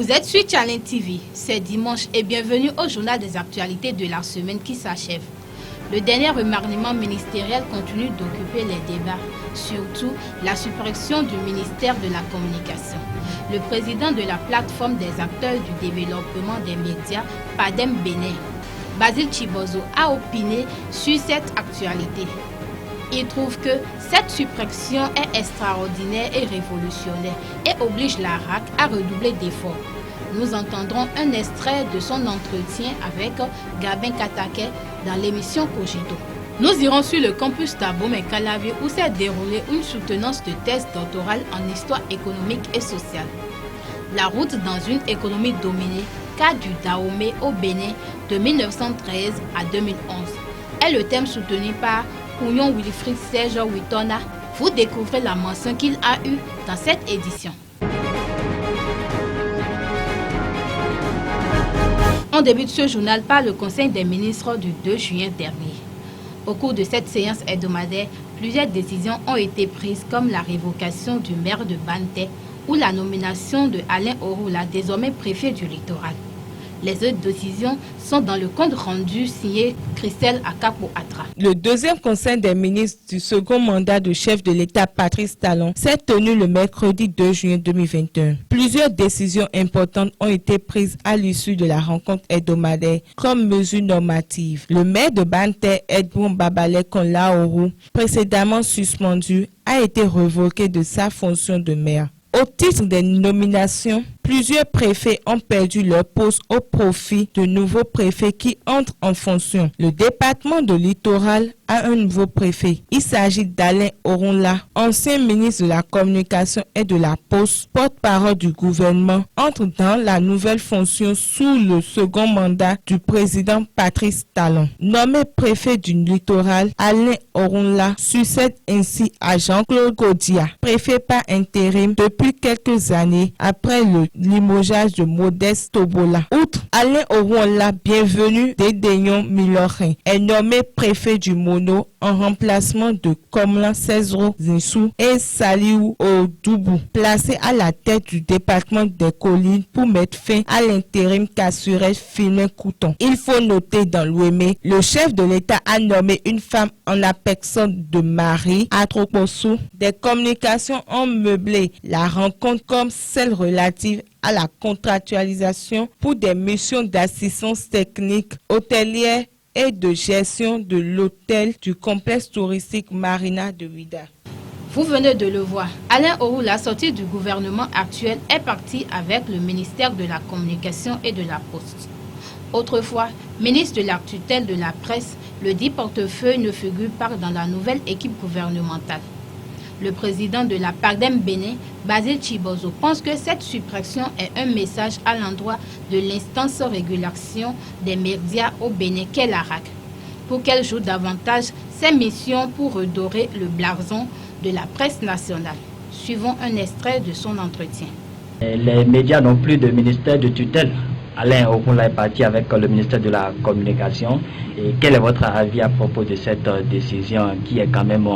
Vous êtes sur Challenge TV, c'est dimanche et bienvenue au journal des actualités de la semaine qui s'achève. Le dernier remaniement ministériel continue d'occuper les débats, surtout la suppression du ministère de la Communication. Le président de la plateforme des acteurs du développement des médias, Padem Bénin, Basile Chibozo, a opiné sur cette actualité. Il trouve que cette suppression est extraordinaire et révolutionnaire et oblige la RAC à redoubler d'efforts. Nous entendrons un extrait de son entretien avec Gabin Katake dans l'émission Cogito. Nous irons sur le campus d'Abomey-Calavier où s'est déroulée une soutenance de thèse doctorale en histoire économique et sociale. La route dans une économie dominée, cas du Dahomey au Bénin de 1913 à 2011, est le thème soutenu par Kounion Wilfried Serge Witona. Vous découvrez la mention qu'il a eue dans cette édition. On débute ce journal par le Conseil des ministres du 2 juin dernier. Au cours de cette séance hebdomadaire, plusieurs décisions ont été prises comme la révocation du maire de Banté ou la nomination de Alain Orula, désormais préfet du littoral. Les autres décisions sont dans le compte rendu signé Christelle Akapo-Atra. Le deuxième conseil des ministres du second mandat de chef de l'État, Patrice Talon, s'est tenu le mercredi 2 juin 2021. Plusieurs décisions importantes ont été prises à l'issue de la rencontre hebdomadaire comme mesures normatives. Le maire de Banté, Edmond Babalé Konlaoru, précédemment suspendu, a été révoqué de sa fonction de maire. Au titre des nominations, plusieurs préfets ont perdu leur poste au profit de nouveaux préfets qui entrent en fonction. Le département de Littoral a un nouveau préfet. Il s'agit d'Alain Orula, ancien ministre de la Communication et de la Poste, porte-parole du gouvernement, entre dans la nouvelle fonction sous le second mandat du président Patrice Talon. Nommé préfet du Littoral, Alain Orula succède ainsi à Jean-Claude Godia, préfet par intérim depuis quelques années après le limogeage de Modeste Tobola. Outre Alain Orula, bienvenue Dédéon Milorin est nommé préfet du Mono en remplacement de Komlan Cesro Zinsou et Saliou Odoubou, placé à la tête du département des collines pour mettre fin à l'intérim qu'assurait Firmin Couton. Il faut noter dans l'Ouémé, le chef de l'État a nommé une femme en la personne de Marie Atropossou. Des communications ont meublé la rencontre comme celle relative à la contractualisation pour des missions d'assistance technique hôtelière et de gestion de l'hôtel du complexe touristique Marina de Ouidah. Vous venez de le voir, Alain Orula, sorti du gouvernement actuel, est parti avec le ministère de la Communication et de la Poste. Autrefois, ministre de la tutelle de la presse, le dit portefeuille ne figure pas dans la nouvelle équipe gouvernementale. Le président de la Padem Bénin, Basile Chibozo, pense que cette suppression est un message à l'endroit de l'instance régulation des médias au Bénin qu'est la RAC, pour qu'elle joue davantage ses missions pour redorer le blason de la presse nationale. Suivons un extrait de son entretien. Les médias n'ont plus de ministère de tutelle. Alain Orula est parti avec le ministère de la Communication. Et quel est votre avis à propos de cette décision qui est quand même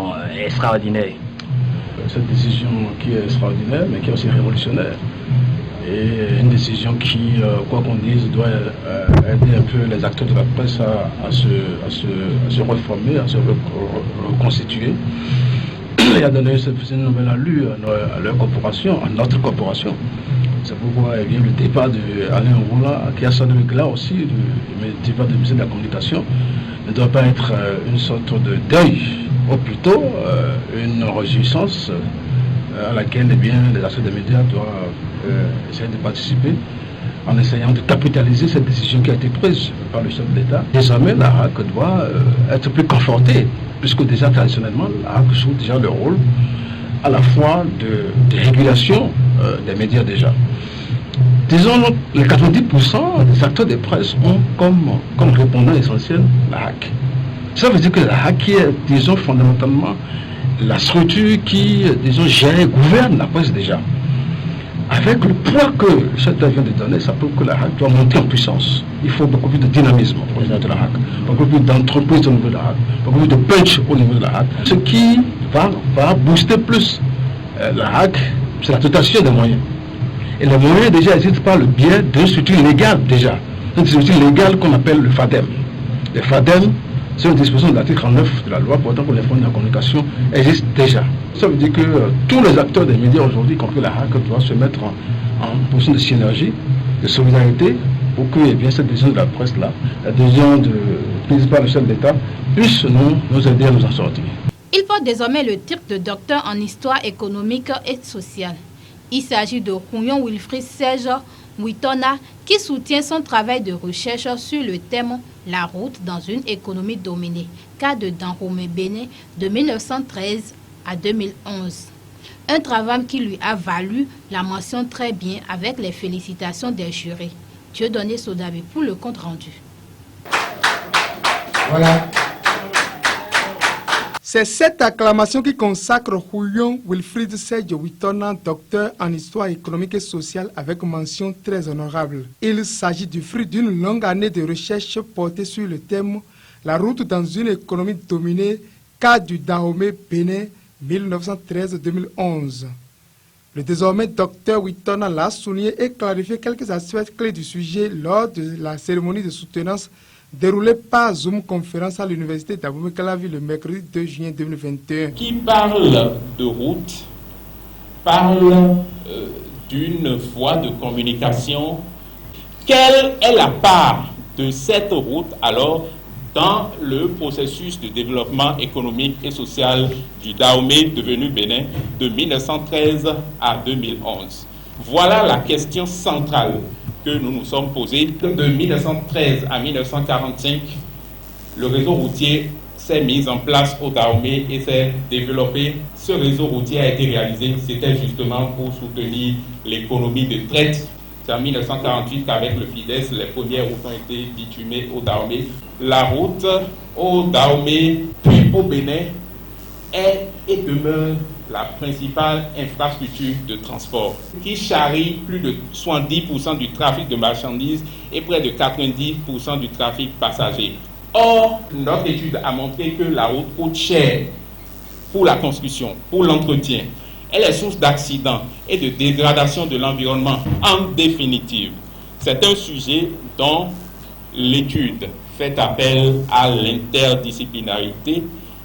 extraordinaire? Cette décision qui est extraordinaire, mais qui est aussi révolutionnaire. Et une décision qui, quoi qu'on dise, doit aider un peu les acteurs de la presse à se reformer, à se reconstituer et à donner une nouvelle allure à leur corporation, à notre corporation. C'est pourquoi eh bien, le départ d'Alain Orula, qui a son éclat aussi, le départ du ministère de la Communication, ne doit pas être une sorte de deuil, ou plutôt une réjouissance à laquelle eh bien, les acteurs des médias doivent essayer de participer en essayant de capitaliser cette décision qui a été prise par le chef de l'État. Désormais, la RAC doit être plus confortée, puisque déjà traditionnellement, la RAC joue déjà le rôle à la fois de régulation des médias déjà. Disons, les 90% des acteurs de presse ont comme répondant essentiel la RAC. Ça veut dire que la RAC est, disons, fondamentalement la structure qui, disons, gère et gouverne la presse déjà. Avec le poids que le chef vient de donner, ça prouve que la RAC doit monter en puissance. Il faut beaucoup plus de dynamisme au niveau de la RAC, beaucoup plus d'entreprise au niveau de la RAC, beaucoup plus de punch au niveau de la RAC. Ce qui va booster plus la RAC, c'est la dotation des moyens. Et les moyens déjà existent par le biais de structures légales déjà. Une structure légale qu'on appelle le FADEM. Le FADEM, c'est une disposition de l'article 39 de la loi portant pour les fonds de la communication, existe déjà. Ça veut dire que tous les acteurs des médias aujourd'hui, y compris la HAC, doivent se mettre en position de synergie, de solidarité, pour que bien, cette décision de la presse-là, la décision prise par le chef d'État, puisse nous aider à nous en sortir. Il porte désormais le titre de docteur en histoire économique et sociale. Il s'agit de Rouyon Wilfrid Serge Witona qui soutient son travail de recherche sur le thème « La route dans une économie dominée », cas de Dahomey Benin de 1913 à 2011. Un travail qui lui a valu la mention très bien avec les félicitations des jurés. Dieudonné Sodabe pour le compte rendu. Voilà. C'est cette acclamation qui consacre Rouyon Wilfrid Serge Witona, docteur en histoire économique et sociale avec mention très honorable. Il s'agit du fruit d'une longue année de recherche portée sur le thème « La route dans une économie dominée », cas du Dahomey Benin 1913-2011. Le désormais docteur Witona l'a souligné et clarifié quelques aspects clés du sujet lors de la cérémonie de soutenance déroulée par Zoom conférence à l'université d'Abomey-Calavi le mercredi 2 juin 2021. Qui parle de route, parle d'une voie de communication. Quelle est la part de cette route alors dans le processus de développement économique et social du Dahomey devenu Bénin de 1913 à 2011? Voilà la question centrale que nous nous sommes posés. De 1913 à 1945, le réseau routier s'est mis en place au Dahomey et s'est développé. Ce réseau routier a été réalisé, c'était justement pour soutenir l'économie de traite. C'est en 1948 qu'avec le FIDES, les premières routes ont été bitumées au Dahomey. La route au Dahomey puis au Bénin est et demeure la principale infrastructure de transport qui charrie plus de 70% du trafic de marchandises et près de 90% du trafic passager. Or, notre étude a montré que la route coûte cher pour la construction, pour l'entretien. Elle est source d'accidents et de dégradation de l'environnement. En définitive, c'est un sujet dont l'étude fait appel à l'interdisciplinarité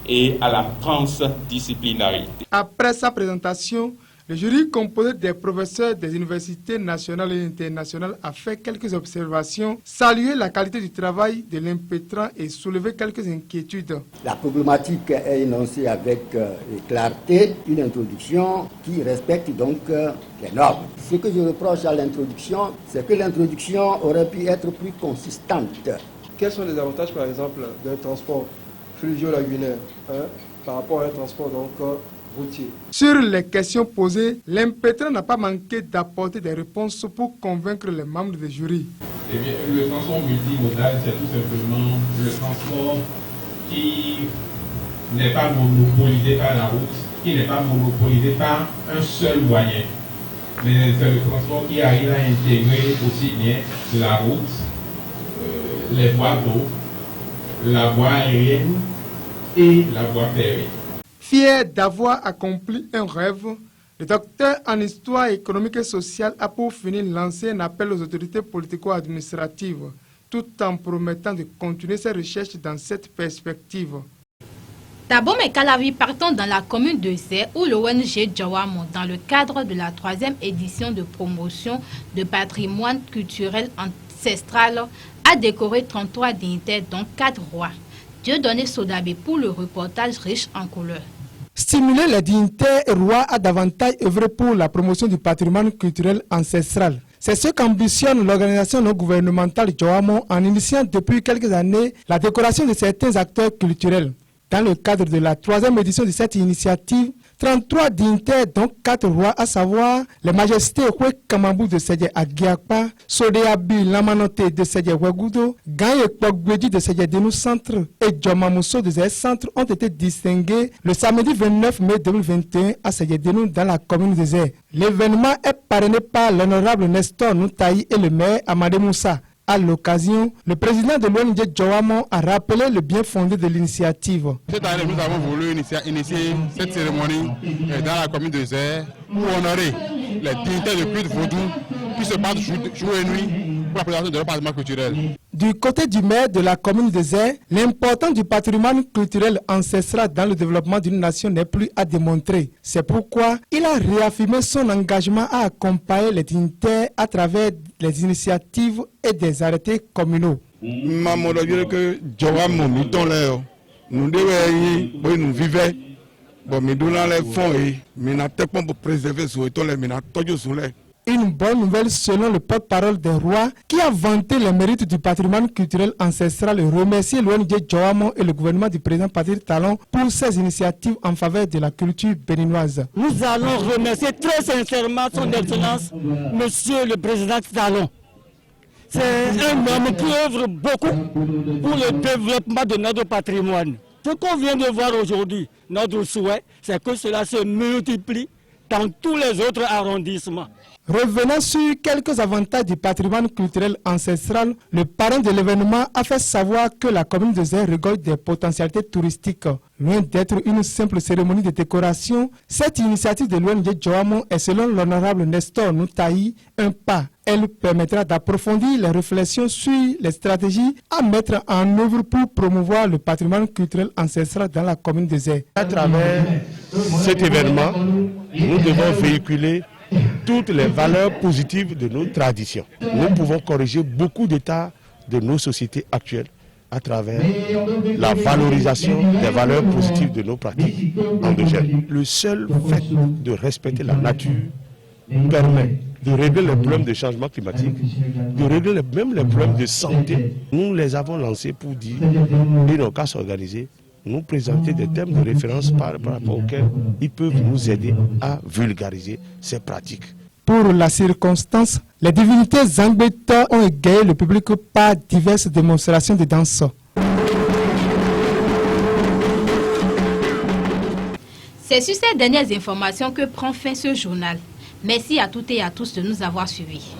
et à la transdisciplinarité. Après sa présentation, le jury composé des professeurs des universités nationales et internationales a fait quelques observations, salué la qualité du travail de l'impétrant et soulevé quelques inquiétudes. La problématique est énoncée avec clarté, une introduction qui respecte donc les normes. Ce que je reproche à l'introduction, c'est que l'introduction aurait pu être plus consistante. Quels sont les avantages, par exemple, d'un transport fluvio-lagunaire par rapport à un transport donc routier? Sur les questions posées, l'impétrant n'a pas manqué d'apporter des réponses pour convaincre les membres du jury. Eh bien, le transport multimodal, c'est tout simplement le transport qui n'est pas monopolisé par la route, qui n'est pas monopolisé par un seul moyen. Mais c'est le transport qui arrive à intégrer aussi bien la route, les voies d'eau, la voie aérienne et la voie ferrée. Fier d'avoir accompli un rêve, le docteur en histoire économique et sociale a pour finir lancé un appel aux autorités politico-administratives, tout en promettant de continuer ses recherches dans cette perspective. D'Abomey-Calavi partons dans la commune de Zé où l'ONG Djawamo, dans le cadre de la 3e édition de promotion de patrimoine culturel ancestral, a décoré 33 dignitaires dont 4 rois. Dieudonné Sodabe pour le reportage riche en couleurs. Stimuler les dignitaires et rois à davantage œuvrer pour la promotion du patrimoine culturel ancestral. C'est ce qu'ambitionne l'organisation non gouvernementale Djawamo en initiant depuis quelques années la décoration de certains acteurs culturels. Dans le cadre de la 3e édition de cette initiative, 33 dignitaires, dont 4 rois, à savoir les majestés Houé Kamambou de Sédje Agiakpa, Sodéabi Lamanote de Sédje Ouagoudo, Gaye Kpogwedi de Sédje Denou Centre et Djomamousso de Sédje Centre ont été distingués le samedi 29 mai 2021 à Sédje Denou dans la commune de Zé. L'événement est parrainé par l'honorable Nestor Noutaï et le maire Amadé Moussa. À l'occasion, le président de l'ONG Djawamo a rappelé le bien fondé de l'initiative. Cette année, nous avons voulu initier cette cérémonie dans la commune de Zé pour honorer les dignitaires de Puy de Vaudou qui se battent jour et nuit pour la préservation de leur patrimoine culturel. Du côté du maire de la commune de Zé, l'importance du patrimoine culturel ancestral dans le développement d'une nation n'est plus à démontrer. C'est pourquoi il a réaffirmé son engagement à accompagner les dignitaires à travers les initiatives et des arrêtés communaux. Maman, que nous vivons, nous donnons les fonds et nous n'avons pour préserver les. Une bonne nouvelle selon le porte-parole des rois qui a vanté les mérites du patrimoine culturel ancestral et remercié l'ONG Joamo et le gouvernement du président Patrice Talon pour ses initiatives en faveur de la culture béninoise. Nous allons remercier très sincèrement son excellence, monsieur le président Talon. C'est un homme qui œuvre beaucoup pour le développement de notre patrimoine. Ce qu'on vient de voir aujourd'hui, notre souhait, c'est que cela se multiplie dans tous les autres arrondissements. Revenant sur quelques avantages du patrimoine culturel ancestral, le parrain de l'événement a fait savoir que la commune de Zé regorge des potentialités touristiques. Loin d'être une simple cérémonie de décoration, cette initiative de l'ONG Joamo est selon l'honorable Nestor Noutaï un pas. Elle permettra d'approfondir les réflexions sur les stratégies à mettre en œuvre pour promouvoir le patrimoine culturel ancestral dans la commune de Zé. À travers cet événement, nous devons véhiculer toutes les valeurs positives de nos traditions. Nous pouvons corriger beaucoup d'états de nos sociétés actuelles à travers la valorisation des valeurs positives de nos pratiques endogènes. Le seul fait de respecter la nature permet de régler les problèmes de changement climatique, de régler même les problèmes de santé. Nous les avons lancés pour dire, ils n'ont qu'à s'organiser, nous présenter des thèmes de référence par rapport auxquels ils peuvent nous aider à vulgariser ces pratiques. Pour la circonstance, les divinités Zangbeta ont égayé le public par diverses démonstrations de danse. C'est sur ces dernières informations que prend fin ce journal. Merci à toutes et à tous de nous avoir suivis.